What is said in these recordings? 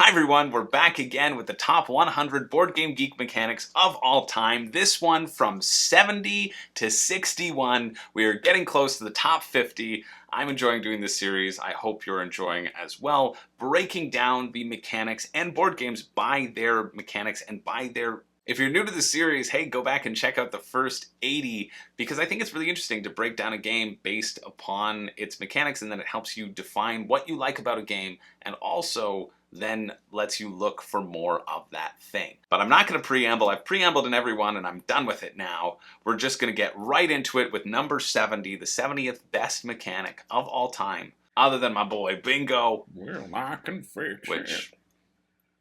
Hi everyone, we're back again with the top 100 Board Game Geek mechanics of all time. This one from 70 to 61. We are getting close to the top 50. I'm enjoying doing this series. I hope you're enjoying as well. Breaking down the mechanics and board games by their mechanics and by their... If you're new to the series, hey, go back and check out the first 80 because I think it's really interesting to break down a game based upon its mechanics, and then it helps you define what you like about a game and also then lets you look for more of that thing. But I'm not going to preamble. I've preambled in every one and I'm done with it now. We're just going to get right into it with number 70, the 70th best mechanic of all time, other than my boy Bingo. Well, I can fix which,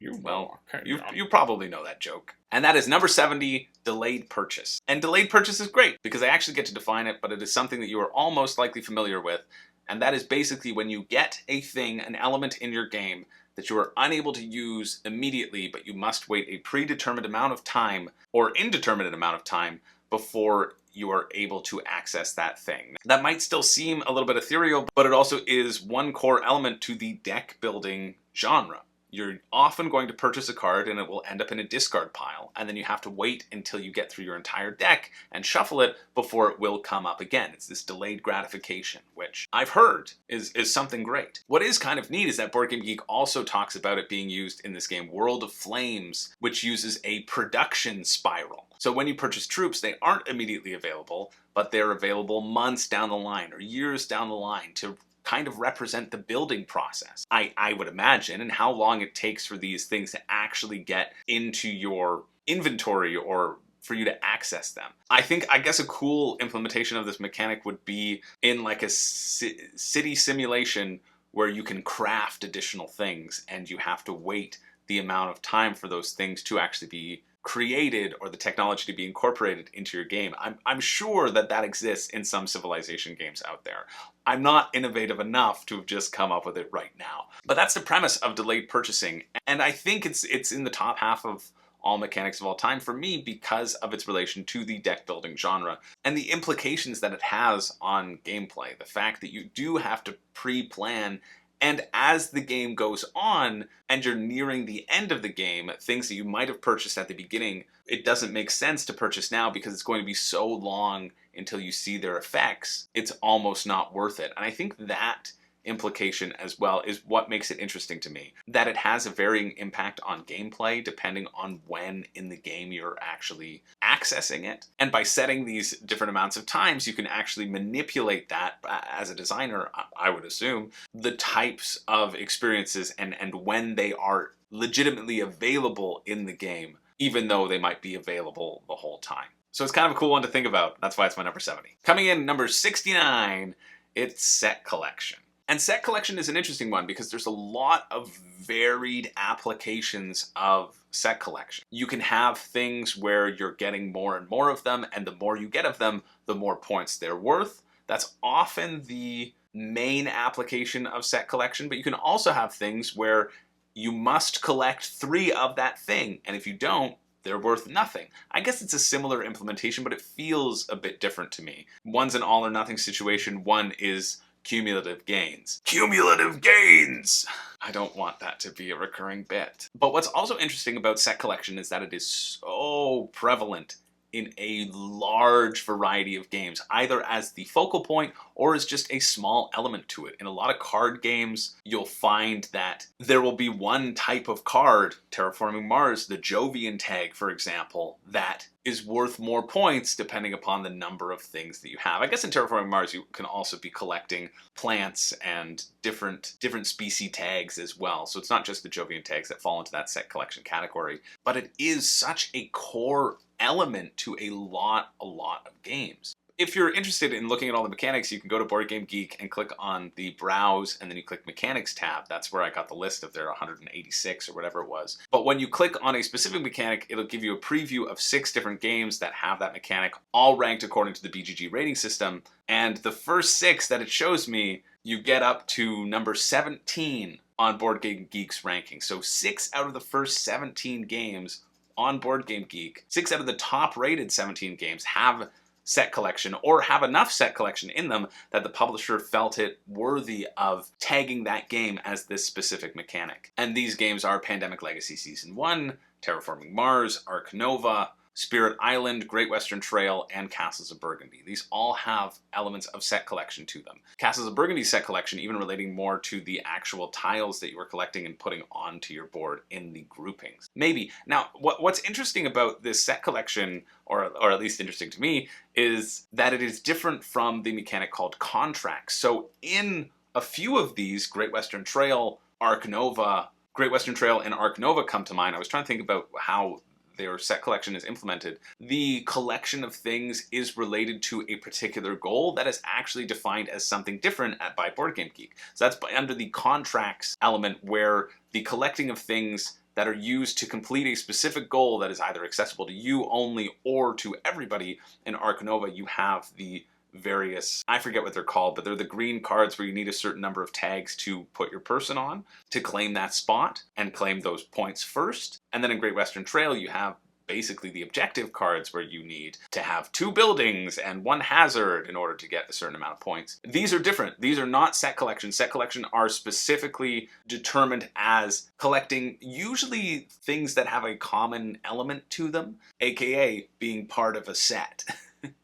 it. Well, you probably know that joke. And that is number 70, delayed purchase. And delayed purchase is great because I actually get to define it, but it is something that you are almost likely familiar with. And that is basically when you get a thing, an element in your game that you are unable to use immediately, but you must wait a predetermined amount of time or indeterminate amount of time before you are able to access that thing. That might still seem a little bit ethereal, but it also is one core element to the deck building genre. You're often going to purchase a card and it will end up in a discard pile, and then you have to wait until you get through your entire deck and shuffle it before it will come up again. It's this delayed gratification, which I've heard is something great. What is kind of neat is that Board Game Geek also talks about it being used in this game World of Flames, which uses a production spiral. So when you purchase troops, they aren't immediately available, but they're available months down the line or years down the line to kind of represent the building process, I would imagine, and how long it takes for these things to actually get into your inventory or for you to access them. I guess a cool implementation of this mechanic would be in like a city simulation where you can craft additional things and you have to wait the amount of time for those things to actually be created or the technology to be incorporated into your game. I'm sure that exists in some Civilization games out there. I'm not innovative enough to have just come up with it right now. But that's the premise of delayed purchasing, and I think it's in the top half of all mechanics of all time for me because of its relation to the deck building genre and the implications that it has on gameplay. The fact that you do have to pre-plan, and as the game goes on and you're nearing the end of the game, things that you might have purchased at the beginning, it doesn't make sense to purchase now because it's going to be so long until you see their effects. It's almost not worth it. And I think that implication as well is what makes it interesting to me. That it has a varying impact on gameplay depending on when in the game you're actually accessing it. And by setting these different amounts of times, you can actually manipulate that as a designer, I would assume, the types of experiences and when they are legitimately available in the game, even though they might be available the whole time. So it's kind of a cool one to think about. That's why it's my number 70. Coming in number 69, it's Set Collection. And Set Collection is an interesting one because there's a lot of varied applications of Set Collection. You can have things where you're getting more and more of them, and the more you get of them, the more points they're worth. That's often the main application of Set Collection, but you can also have things where you must collect 3 of that thing, and if you don't, they're worth nothing. I guess it's a similar implementation, but it feels a bit different to me. One's an all or nothing situation, one is cumulative gains. Cumulative gains! I don't want that to be a recurring bit. But what's also interesting about Set Collection is that it is so prevalent in a large variety of games, either as the focal point or as just a small element to it. In a lot of card games, you'll find that there will be one type of card, Terraforming Mars, the Jovian tag, for example, that is worth more points depending upon the number of things that you have. I guess in Terraforming Mars, you can also be collecting plants and different species tags as well. So it's not just the Jovian tags that fall into that Set Collection category, but it is such a core element to a lot of games. If you're interested in looking at all the mechanics, you can go to Board Game Geek and click on the Browse, and then you click Mechanics tab. That's where I got the list of their 186 or whatever it was. But when you click on a specific mechanic, it'll give you a preview of 6 different games that have that mechanic, all ranked according to the BGG rating system. And the first 6 that it shows me, you get up to number 17 on Board Game Geek's ranking. So 6 out of the first 17 games on Board Game Geek, 6 out of the top rated 17 games have set collection or have enough set collection in them that the publisher felt it worthy of tagging that game as this specific mechanic. And these games are Pandemic Legacy Season 1, Terraforming Mars, Ark Nova, Spirit Island, Great Western Trail, and Castles of Burgundy. These all have elements of set collection to them. Castles of Burgundy's set collection even relating more to the actual tiles that you are collecting and putting onto your board in the groupings. Maybe. Now, what's interesting about this set collection, or at least interesting to me, is that it is different from the mechanic called contracts. So in a few of these, Great Western Trail, Ark Nova, Great Western Trail and Ark Nova come to mind. I was trying to think about how their set collection is implemented. The collection of things is related to a particular goal that is actually defined as something different by Board Game Geek. So that's under the contracts element, where the collecting of things that are used to complete a specific goal that is either accessible to you only or to everybody. In Ark Nova, you have the various, I forget what they're called, but they're the green cards where you need a certain number of tags to put your person on to claim that spot and claim those points first. And then in Great Western Trail, you have basically the objective cards where you need to have 2 buildings and 1 hazard in order to get a certain amount of points. These are different. These are not set collection. Set collection are specifically determined as collecting usually things that have a common element to them, aka being part of a set.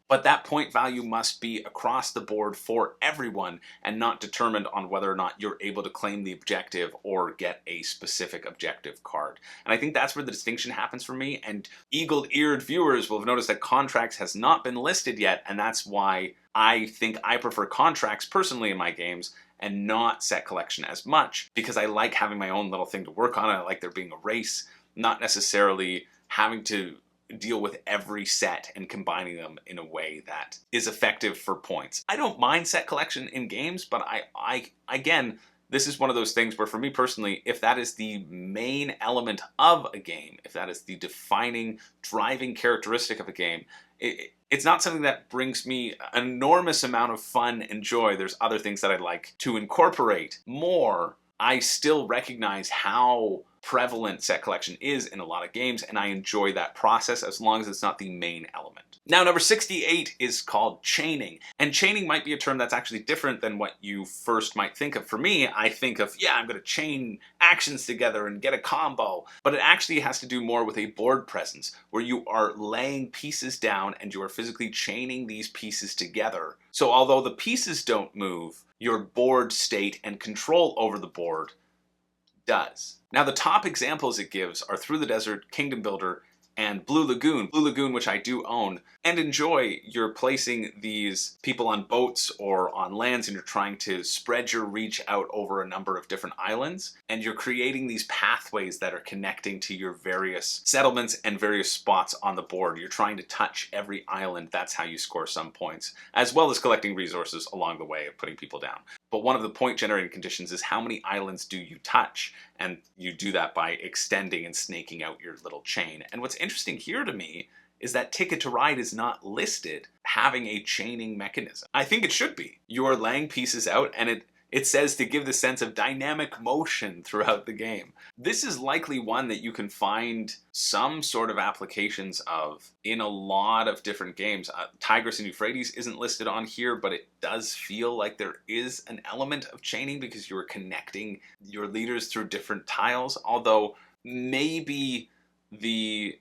But that point value must be across the board for everyone and not determined on whether or not you're able to claim the objective or get a specific objective card. And I think that's where the distinction happens for me, and eagle-eared viewers will have noticed that contracts has not been listed yet, and that's why I think I prefer contracts personally in my games and not set collection as much, because I like having my own little thing to work on. I like there being a race, not necessarily having to deal with every set and combining them in a way that is effective for points. I don't mind set collection in games, but I again, this is one of those things where for me personally, if that is the main element of a game, if that is the defining, driving characteristic of a game, it's not something that brings me an enormous amount of fun and joy. There's other things that I'd like to incorporate more. I still recognize how prevalent set collection is in a lot of games, and I enjoy that process as long as it's not the main element. Now, number 68 is called chaining. And chaining might be a term that's actually different than what you first might think of. For me, I think of, yeah, I'm going to chain actions together and get a combo. But it actually has to do more with a board presence, where you are laying pieces down and you are physically chaining these pieces together. So although the pieces don't move, your board state and control over the board does. Now, the top examples it gives are Through the Desert, Kingdom Builder, and Blue Lagoon. Blue Lagoon, which I do own and enjoy. You're placing these people on boats or on lands, and you're trying to spread your reach out over a number of different islands, and you're creating these pathways that are connecting to your various settlements and various spots on the board. You're trying to touch every island. That's how you score some points, as well as collecting resources along the way of putting people down. But one of the point generating conditions is how many islands do you touch? And you do that by extending and snaking out your little chain. And what's interesting here to me is that Ticket to Ride is not listed having a chaining mechanism. I think it should be. You are laying pieces out, and it says to give the sense of dynamic motion throughout the game. This is likely one that you can find some sort of applications of in a lot of different games. Tigris and Euphrates isn't listed on here, but it does feel like there is an element of chaining because you are connecting your leaders through different tiles, although maybe the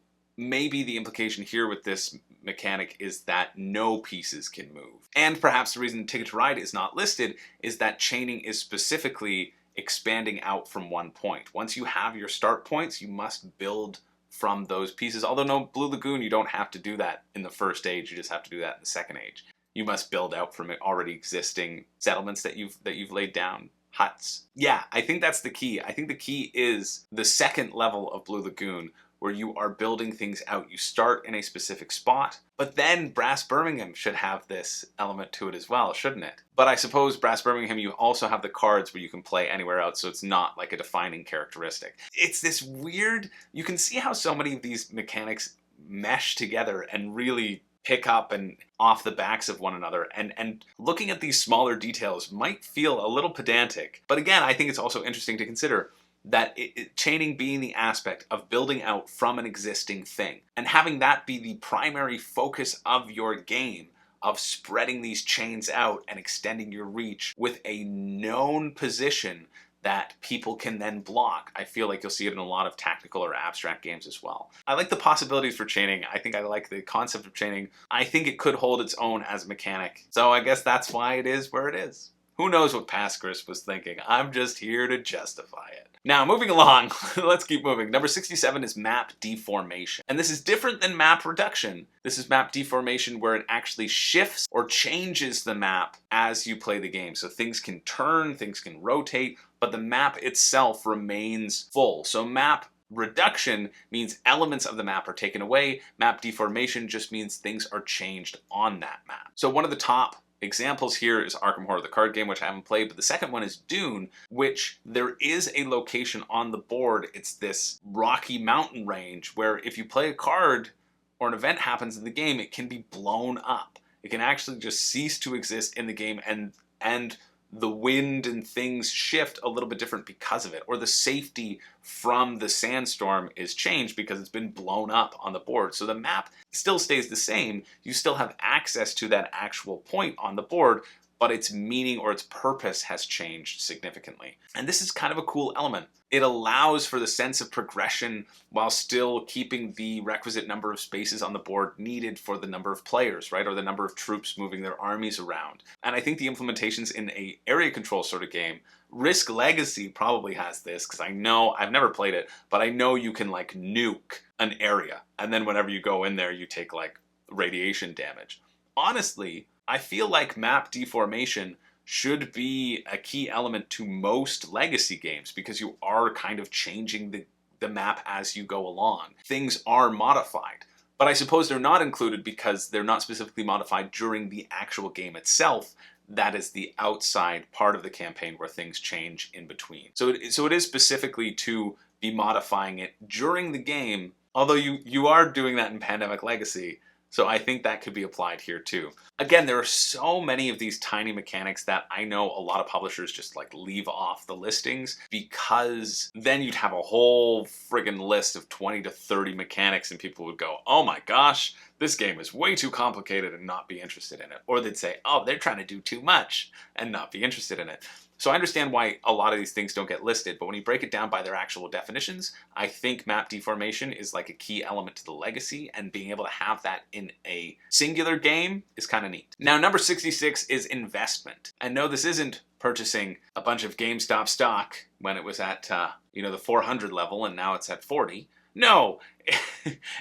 implication here with this mechanic is that no pieces can move. And perhaps the reason Ticket to Ride is not listed is that chaining is specifically expanding out from one point. Once you have your start points, you must build from those pieces. Although no, Blue Lagoon, you don't have to do that in the first age, you just have to do that in the second age. You must build out from already existing settlements that you've laid down. Huts. Yeah, I think that's the key. I think the key is the second level of Blue Lagoon, where you are building things out. You start in a specific spot, but then Brass Birmingham should have this element to it as well, shouldn't it? But I suppose Brass Birmingham, you also have the cards where you can play anywhere else, so it's not like a defining characteristic. It's this weird, you can see how so many of these mechanics mesh together and really pick up and off the backs of one another, and looking at these smaller details might feel a little pedantic. But again, I think it's also interesting to consider. that chaining being the aspect of building out from an existing thing and having that be the primary focus of your game, of spreading these chains out and extending your reach with a known position that people can then block. I feel like you'll see it in a lot of tactical or abstract games as well. I like the possibilities for chaining. I think I like the concept of chaining. I think it could hold its own as a mechanic. So I guess that's why it is where it is. Who knows what Pascaris was thinking? I'm just here to justify it. Now, moving along, let's keep moving. Number 67 is map deformation. And this is different than map reduction. This is map deformation where it actually shifts or changes the map as you play the game. So things can turn, things can rotate, but the map itself remains full. So map reduction means elements of the map are taken away. Map deformation just means things are changed on that map. So one of the top examples here is Arkham Horror, the card game, which I haven't played, but the second one is Dune, which there is a location on the board. It's this rocky mountain range where if you play a card or an event happens in the game, it can be blown up. It can actually just cease to exist in the game, and the wind and things shift a little bit different because of it. Or the safety from the sandstorm is changed because it's been blown up on the board. So the map still stays the same. You still have access to that actual point on the board, but its meaning or its purpose has changed significantly. And this is kind of a cool element. It allows for the sense of progression while still keeping the requisite number of spaces on the board needed for the number of players, right? Or the number of troops moving their armies around. And I think the implementations in a area control sort of game, Risk Legacy probably has this, because I know, I've never played it, but I know you can like nuke an area. And then whenever you go in there, you take like radiation damage. Honestly, I feel like map deformation should be a key element to most legacy games because you are kind of changing the map as you go along. Things are modified, but I suppose they're not included because they're not specifically modified during the actual game itself. That is the outside part of the campaign where things change in between. So it is specifically to be modifying it during the game, although you are doing that in Pandemic Legacy. So I think that could be applied here too. Again, there are so many of these tiny mechanics that I know a lot of publishers just like leave off the listings because then you'd have a whole friggin' list of 20 to 30 mechanics and people would go, oh my gosh, this game is way too complicated and not be interested in it. Or they'd say, oh, they're trying to do too much and not be interested in it. So I understand why a lot of these things don't get listed, but when you break it down by their actual definitions, I think map deformation is like a key element to the legacy, and being able to have that in a singular game is kind of neat. Now, number 66 is investment. And no, this isn't purchasing a bunch of GameStop stock when it was at the 400 level and now it's at 40. No,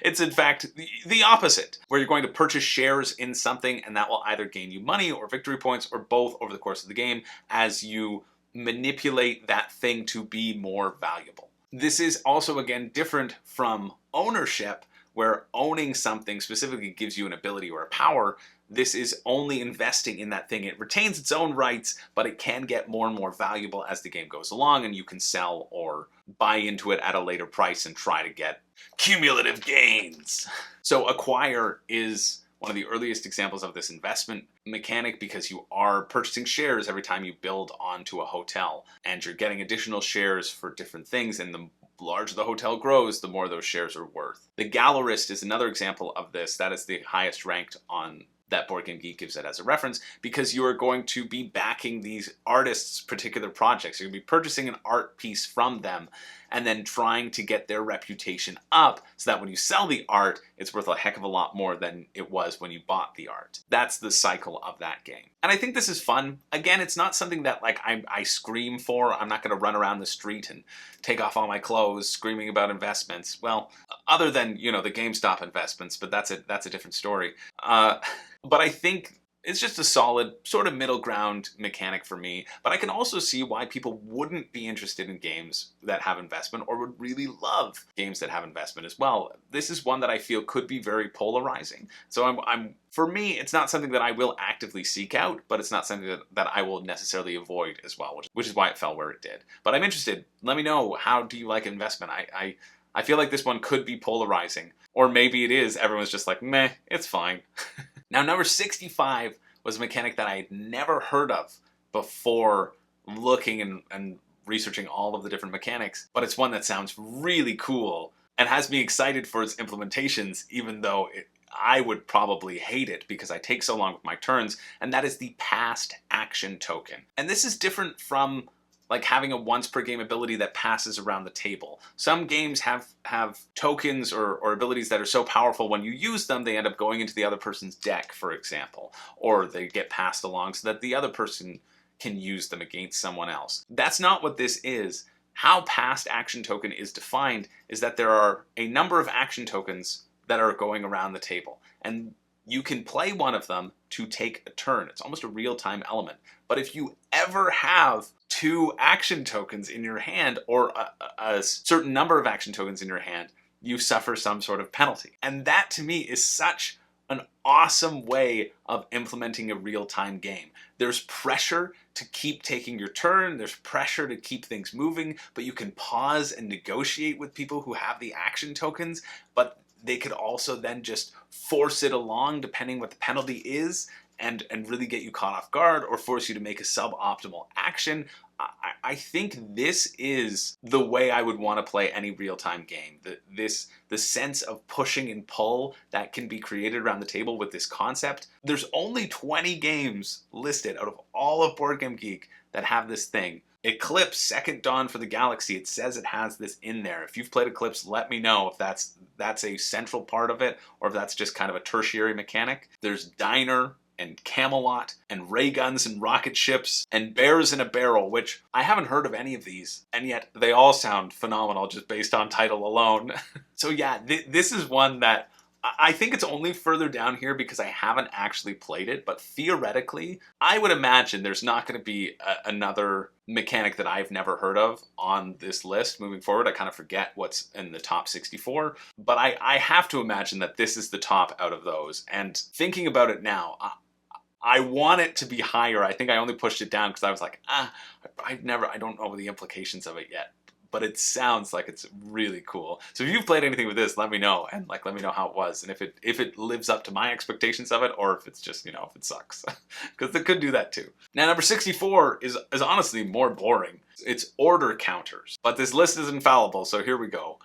it's in fact the opposite, where you're going to purchase shares in something and that will either gain you money or victory points or both over the course of the game as you manipulate that thing to be more valuable. This is also, again, different from ownership, where owning something specifically gives you an ability or a power. This is only investing in that thing. It retains its own rights, but it can get more and more valuable as the game goes along, and you can sell or buy into it at a later price and try to get cumulative gains. So acquire is one of the earliest examples of this investment mechanic because you are purchasing shares every time you build onto a hotel, and you're getting additional shares for different things, and the larger the hotel grows, the more those shares are worth. The Gallerist is another example of this. That is the highest ranked on that Board Game Geek gives it as a reference, because you are going to be backing these artists' particular projects. You're going to be purchasing an art piece from them and then trying to get their reputation up so that when you sell the art, it's worth a heck of a lot more than it was when you bought the art. That's the cycle of that game. And I think this is fun. Again, it's not something that like I scream for. I'm not going to run around the street and take off all my clothes screaming about investments. Well, other than, the GameStop investments, but that's a different story. But I think it's just a solid sort of middle ground mechanic for me. But I can also see why people wouldn't be interested in games that have investment or would really love games that have investment as well. This is one that I feel could be very polarizing. So for me, it's not something that I will actively seek out, but it's not something that I will necessarily avoid as well, which is why it fell where it did. But I'm interested. Let me know, how do you like investment? I feel like this one could be polarizing. Or maybe it is. Everyone's just like, meh, it's fine. Now, number 65 was a mechanic that I had never heard of before looking and researching all of the different mechanics, but it's one that sounds really cool and has me excited for its implementations, even though I would probably hate it because I take so long with my turns, and that is the past action token. And this is different from like having a once per game ability that passes around the table. Some games have tokens or abilities that are so powerful when you use them, they end up going into the other person's deck, for example, or they get passed along so that the other person can use them against someone else. That's not what this is. How past action token is defined is that there are a number of action tokens that are going around the table, and you can play one of them to take a turn. It's almost a real-time element. But if you ever have 2 action tokens in your hand, or a certain number of action tokens in your hand, you suffer some sort of penalty. And that to me is such an awesome way of implementing a real-time game. There's pressure to keep taking your turn, there's pressure to keep things moving, but you can pause and negotiate with people who have the action tokens, but they could also then just force it along depending what the penalty is, and really get you caught off guard or force you to make a suboptimal action. I think this is the way I would want to play any real-time game. The sense of pushing and pull that can be created around the table with this concept. There's only 20 games listed out of all of Board Game Geek that have this thing. Eclipse, Second Dawn for the Galaxy, it says it has this in there. If you've played Eclipse, let me know if that's a central part of it, or if that's just kind of a tertiary mechanic. There's Diner, and Camelot, and ray guns and rocket ships, and Bears in a Barrel, which I haven't heard of any of these, and yet they all sound phenomenal just based on title alone. So yeah, this is one that I think it's only further down here because I haven't actually played it, but theoretically, I would imagine there's not going to be another mechanic that I've never heard of on this list moving forward. I kind of forget what's in the top 64, but I have to imagine that this is the top out of those. And thinking about it now, I want it to be higher. I think I only pushed it down because I was like, I don't know the implications of it yet. But it sounds like it's really cool. So if you've played anything with this, let me know, and let me know how it was, and if it lives up to my expectations of it, or if it's just, if it sucks, because it could do that too. Now number 64 is honestly more boring. It's order counters, but this list is infallible, so here we go.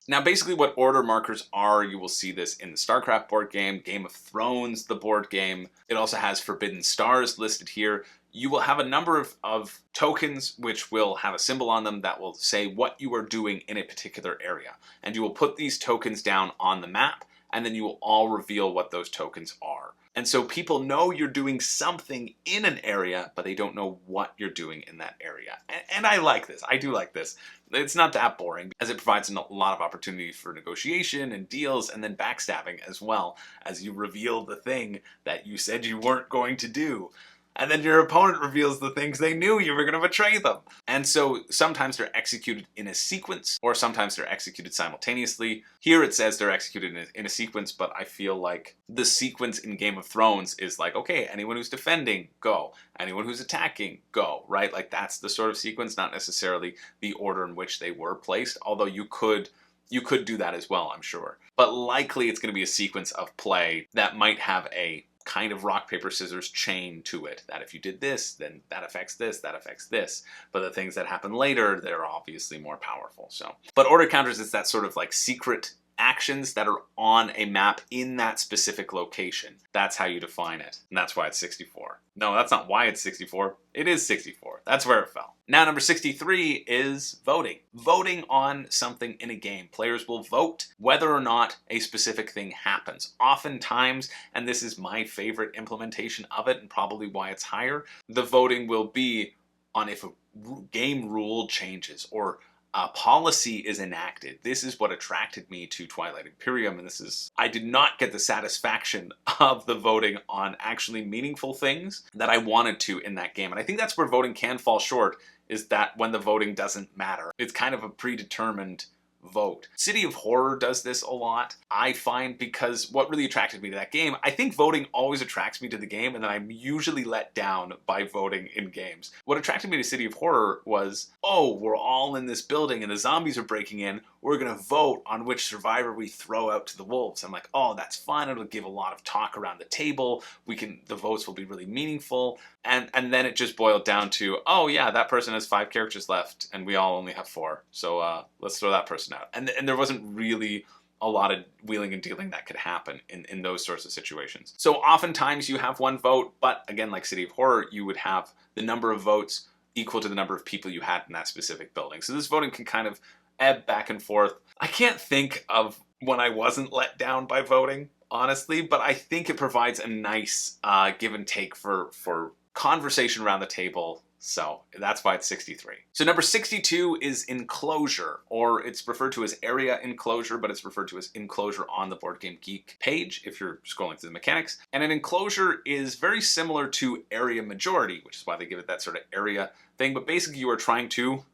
Now basically what order markers are, you will see this in the StarCraft board game, Game of Thrones, the board game. It also has Forbidden Stars listed here. You will have a number of tokens which will have a symbol on them that will say what you are doing in a particular area. And you will put these tokens down on the map, and then you will all reveal what those tokens are. And so people know you're doing something in an area, but they don't know what you're doing in that area. And I like this. I do like this. It's not that boring, as it provides a lot of opportunity for negotiation and deals, and then backstabbing as well, as you reveal the thing that you said you weren't going to do. And then your opponent reveals the things they knew you were going to betray them. And so sometimes they're executed in a sequence, or sometimes they're executed simultaneously. Here it says they're executed in a sequence, but I feel like the sequence in Game of Thrones is like, okay, anyone who's defending, go. Anyone who's attacking, go, right? Like that's the sort of sequence, not necessarily the order in which they were placed, although you could do that as well, I'm sure. But likely it's going to be a sequence of play that might have a kind of rock, paper, scissors chain to it. That if you did this, then that affects this, that affects this. But the things that happen later, they're obviously more powerful. But order counters is that sort of like secret actions that are on a map in that specific location. That's how you define it. And that's why it's 64. No, that's not why it's 64. It is 64. That's where it fell. Now, number 63 is voting. Voting on something in a game. Players will vote whether or not a specific thing happens. Oftentimes, and this is my favorite implementation of it and probably why it's higher, the voting will be on if a game rule changes or a policy is enacted. This is what attracted me to Twilight Imperium, and I did not get the satisfaction of the voting on actually meaningful things that I wanted to in that game. And I think that's where voting can fall short, is that when the voting doesn't matter. It's kind of a predetermined vote. City of Horror does this a lot, I find, because what really attracted me to that game, I think voting always attracts me to the game, and then I'm usually let down by voting in games. What attracted me to City of Horror was, oh, we're all in this building and the zombies are breaking in, we're gonna vote on which survivor we throw out to the wolves. I'm like, oh, that's fun, it'll give a lot of talk around the table, the votes will be really meaningful, and then it just boiled down to, oh yeah, that person has 5 characters left and we all only have 4, so let's throw that person out. And there wasn't really a lot of wheeling and dealing that could happen in those sorts of situations. So oftentimes you have 1 vote, but again, like City of Horror, you would have the number of votes equal to the number of people you had in that specific building. So this voting can kind of ebb back and forth. I can't think of when I wasn't let down by voting, honestly, but I think it provides a nice give and take for conversation around the table. So that's why it's 63. So number 62 is Enclosure, or it's referred to as Area Enclosure, but it's referred to as Enclosure on the Board Game Geek page if you're scrolling through the mechanics. And an enclosure is very similar to area majority, which is why they give it that sort of area thing. But basically you are trying to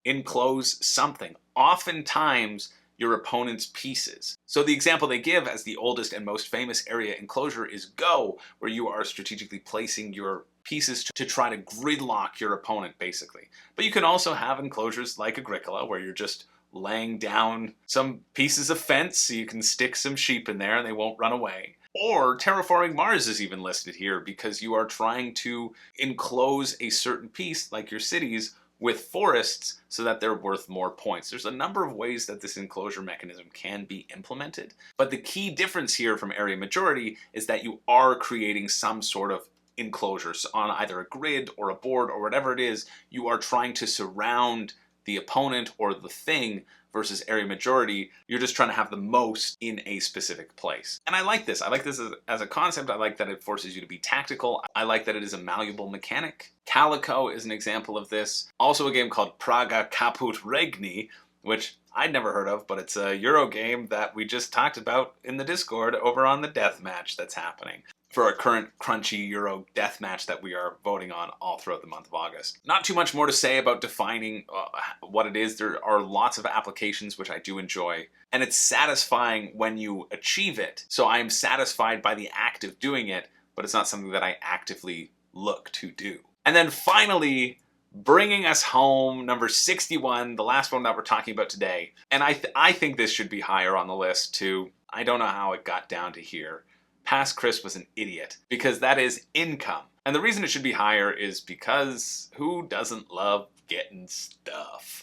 enclose something, oftentimes your opponent's pieces. So the example they give as the oldest and most famous area enclosure is Go, where you are strategically placing your pieces to try to gridlock your opponent, basically. But you can also have enclosures like Agricola, where you're just laying down some pieces of fence so you can stick some sheep in there and they won't run away. Or Terraforming Mars is even listed here because you are trying to enclose a certain piece, like your cities, with forests so that they're worth more points. There's a number of ways that this enclosure mechanism can be implemented, but the key difference here from area majority is that you are creating some sort of enclosures on either a grid or a board or whatever it is. You are trying to surround the opponent or the thing, versus area majority, you're just trying to have the most in a specific place. And I like this. I like this as a concept. I like that it forces you to be tactical. I like that it is a malleable mechanic. Calico is an example of this. Also a game called Praga Caput Regni, which I'd never heard of, but it's a Euro game that we just talked about in the Discord over on the deathmatch that's happening for our current crunchy Euro deathmatch that we are voting on all throughout the month of August. Not too much more to say about defining what it is. There are lots of applications which I do enjoy, and it's satisfying when you achieve it. So I am satisfied by the act of doing it, but it's not something that I actively look to do. And then finally, bringing us home, number 61, the last one that we're talking about today. And I think this should be higher on the list too. I don't know how it got down to here. Past Chris was an idiot, because that is income. And the reason it should be higher is because who doesn't love getting stuff?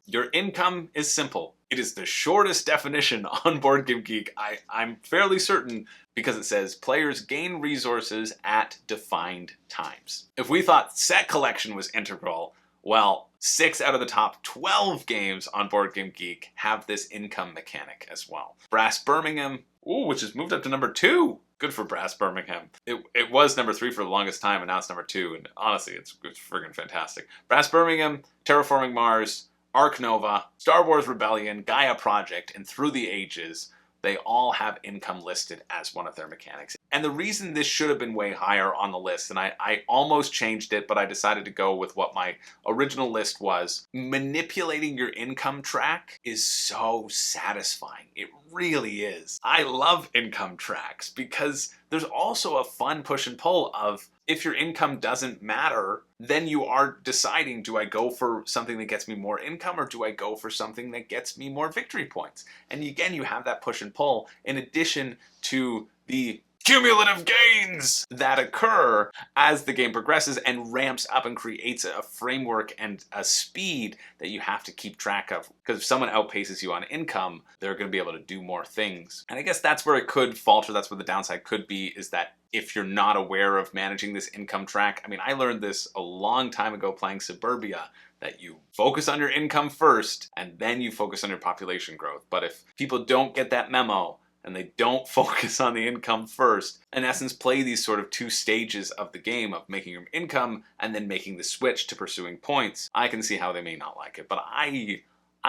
Your income is simple. It is the shortest definition on Board Game Geek. I'm fairly certain, because it says players gain resources at defined times. If we thought set collection was integral, well, 6 out of the top 12 games on Board Game Geek have this income mechanic as well. Brass Birmingham, which has moved up to number 2. Good for Brass Birmingham. It was number 3 for the longest time, and now it's number 2, and honestly, it's friggin' fantastic. Brass Birmingham, Terraforming Mars, Ark Nova, Star Wars Rebellion, Gaia Project, and Through the Ages, they all have income listed as one of their mechanics. And the reason this should have been way higher on the list, and I almost changed it, but I decided to go with what my original list was. Manipulating your income track is so satisfying. It really is. I love income tracks because there's also a fun push and pull of, if your income doesn't matter, then you are deciding, do I go for something that gets me more income, or do I go for something that gets me more victory points? And again, you have that push and pull in addition to the cumulative gains that occur as the game progresses and ramps up and creates a framework and a speed that you have to keep track of. Because if someone outpaces you on income, they're going to be able to do more things. And I guess that's where it could falter. That's where the downside could be, is that if you're not aware of managing this income track, I mean, I learned this a long time ago playing Suburbia, that you focus on your income first and then you focus on your population growth. But if people don't get that memo, and they don't focus on the income first, in essence play these sort of 2 stages of the game of making your income and then making the switch to pursuing points, I can see how they may not like it. But I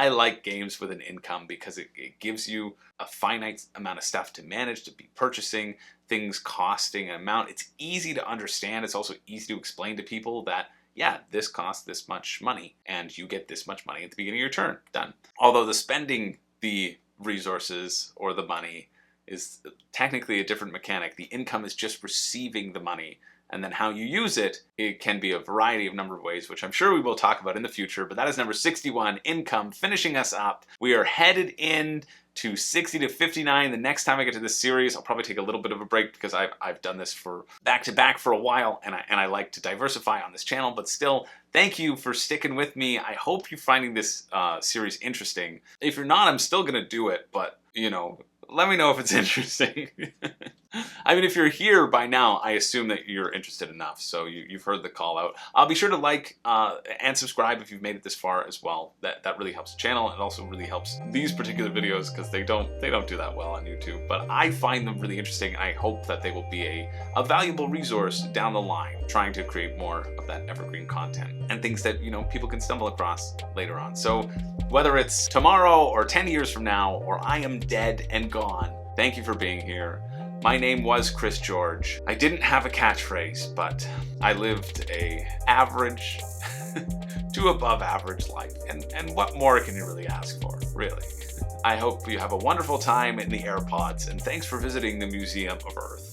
like games with an income because it gives you a finite amount of stuff to manage, to be purchasing, things costing an amount. It's easy to understand. It's also easy to explain to people that, yeah, this costs this much money, and you get this much money at the beginning of your turn. Done. Although the spending the resources or the money is technically a different mechanic. The income is just receiving the money. And then how you use it, it can be a variety of number of ways, which I'm sure we will talk about in the future. But that is number 61, income, finishing us up. We are headed in to 60 to 59. The next time I get to this series, I'll probably take a little bit of a break because I've done this for back to back for a while, and I like to diversify on this channel. But still, thank you for sticking with me. I hope you're finding this series interesting. If you're not, I'm still gonna do it, but you know, let me know if it's interesting. I mean, if you're here by now, I assume that you're interested enough, so you've heard the call out. I'll be sure to like and subscribe if you've made it this far as well. That really helps the channel. It also really helps these particular videos because they don't do that well on YouTube. But I find them really interesting. I hope that they will be a valuable resource down the line, trying to create more of that evergreen content and things that, you know, people can stumble across later on. So whether it's tomorrow or 10 years from now, or I am dead and gone, thank you for being here. My name was Chris George. I didn't have a catchphrase, but I lived a average to above average life. And what more can you really ask for, really? I hope you have a wonderful time in the AirPods, and thanks for visiting the Museum of Earth.